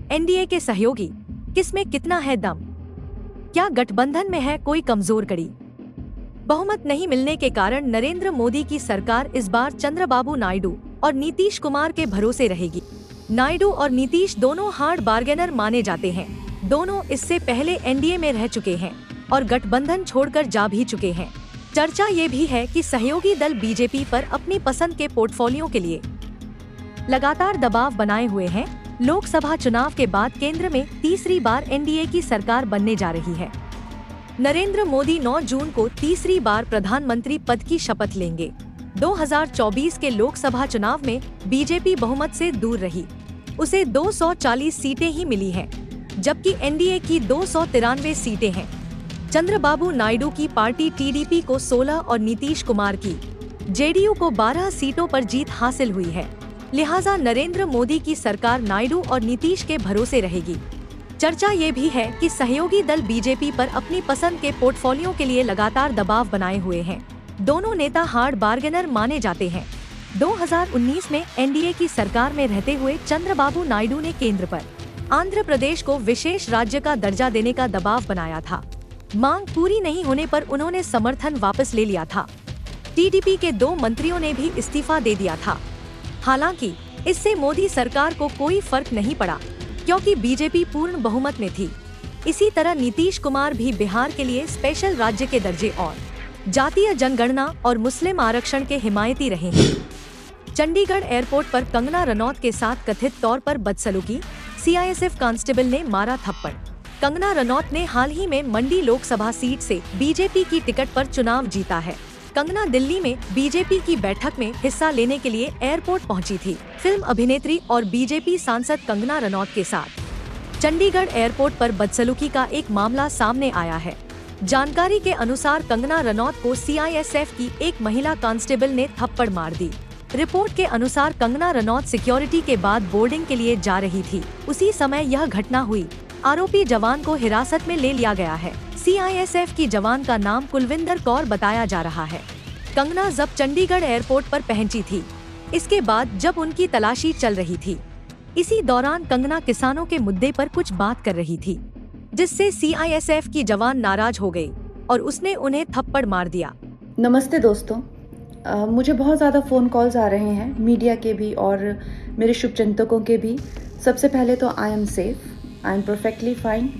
NDA के सहयोगी, किसमें कितना है दम? क्या गठबंधन में है कोई कमजोर कड़ी? बहुमत नहीं मिलने के कारण नरेंद्र मोदी की सरकार इस बार चंद्रबाबू नायडू और नीतीश कुमार के भरोसे रहेगी। नायडू और नीतीश दोनों हार्ड बार्गेनर माने जाते हैं। दोनों इससे पहले एनडीए में रह चुके हैं और गठबंधन छोड़कर जा भी चुके हैं। चर्चा ये भी है कि सहयोगी दल बीजेपी पर अपनी पसंद के पोर्टफोलियो के लिए लगातार दबाव बनाए हुए हैं। लोकसभा चुनाव के बाद केंद्र में तीसरी बार एनडीए की सरकार बनने जा रही है। नरेंद्र मोदी 9 जून को तीसरी बार प्रधानमंत्री पद की शपथ लेंगे। 2024 के लोकसभा चुनाव में बीजेपी बहुमत से दूर रही। उसे 240 सीटें ही मिली हैं, जबकि एनडीए की 293 सीटें हैं। चंद्रबाबू नायडू की पार्टी टीडीपी को 16 और नीतीश कुमार की जेडीयू को 12 सीटों पर जीत हासिल हुई है। लिहाजा नरेंद्र मोदी की सरकार नायडू और नीतीश के भरोसे रहेगी। चर्चा ये भी है कि सहयोगी दल बीजेपी पर अपनी पसंद के पोर्टफोलियो के लिए लगातार दबाव बनाए हुए हैं। दोनों नेता हार्ड बार्गेनर माने जाते हैं। 2019 में एनडीए की सरकार में रहते हुए चंद्रबाबू नायडू ने केंद्र पर आंध्र प्रदेश को विशेष राज्य का दर्जा देने का दबाव बनाया था। मांग पूरी नहीं होने पर उन्होंने समर्थन वापस ले लिया था। टीडीपी के 2 मंत्रियों ने भी इस्तीफा दे दिया था। हालांकि इससे मोदी सरकार को कोई फर्क नहीं पड़ा, क्योंकि बीजेपी पूर्ण बहुमत में थी। इसी तरह नीतीश कुमार भी बिहार के लिए स्पेशल राज्य के दर्जे और जातीय जनगणना और मुस्लिम आरक्षण के हिमायती रहे हैं। चंडीगढ़ एयरपोर्ट पर कंगना रनौत के साथ कथित तौर पर बदसलूकी, सीआईएसएफ कांस्टेबल ने मारा थप्पड़। कंगना रनौत ने हाल ही में मंडी लोकसभा सीट से बीजेपी की टिकट पर चुनाव जीता है। कंगना दिल्ली में बीजेपी की बैठक में हिस्सा लेने के लिए एयरपोर्ट पहुंची थी। फिल्म अभिनेत्री और बीजेपी सांसद कंगना रनौत के साथ चंडीगढ़ एयरपोर्ट पर बदसलूकी का एक मामला सामने आया है। जानकारी के अनुसार कंगना रनौत को सीआईएसएफ की एक महिला कांस्टेबल ने थप्पड़ मार दी। रिपोर्ट के अनुसार कंगना रनौत सिक्योरिटी के बाद बोर्डिंग के लिए जा रही थी। उसी समय यह घटना हुई। आरोपी जवान को हिरासत में ले लिया गया है। सीआईएसएफ की जवान का नाम कुलविंदर कौर बताया जा रहा है। कंगना जब चंडीगढ़ एयरपोर्ट पर पहुंची थी, इसके बाद जब उनकी तलाशी चल रही थी, इसी दौरान कंगना किसानों के मुद्दे पर कुछ बात कर रही थी, जिससे सीआईएसएफ की जवान नाराज हो गई और उसने उन्हें थप्पड़ मार दिया। नमस्ते दोस्तों, मुझे बहुत ज़्यादा फ़ोन कॉल्स आ रहे हैं, मीडिया के भी और मेरे शुभचिंतकों के भी। सबसे पहले तो I am safe, I am perfectly fine.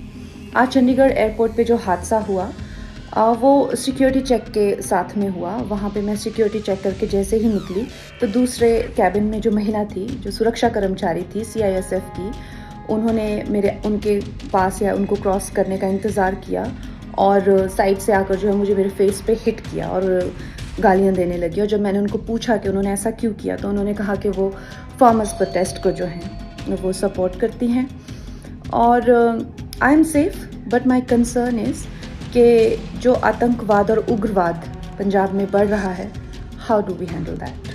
आज चंडीगढ़ एयरपोर्ट पे जो हादसा हुआ वो सिक्योरिटी चेक के साथ में हुआ। वहाँ पे मैं सिक्योरिटी चेक करके जैसे ही निकली तो दूसरे कैबिन में जो महिला थी, जो सुरक्षा कर्मचारी थी सीआईएसएफ की, उन्होंने उनके पास या उनको क्रॉस करने का इंतज़ार किया और साइड से आकर जो है मुझे मेरे फेस पे हिट किया और गालियाँ देने लगी। और जब मैंने उनको पूछा कि उन्होंने ऐसा क्यों किया, तो उन्होंने कहा कि वो फार्मर्स प्रोटेस्ट को जो है वो सपोर्ट करती हैं। और I am safe, but my concern is कि जो आतंकवाद और उग्रवाद पंजाब में बढ़ रहा है, how do we handle that.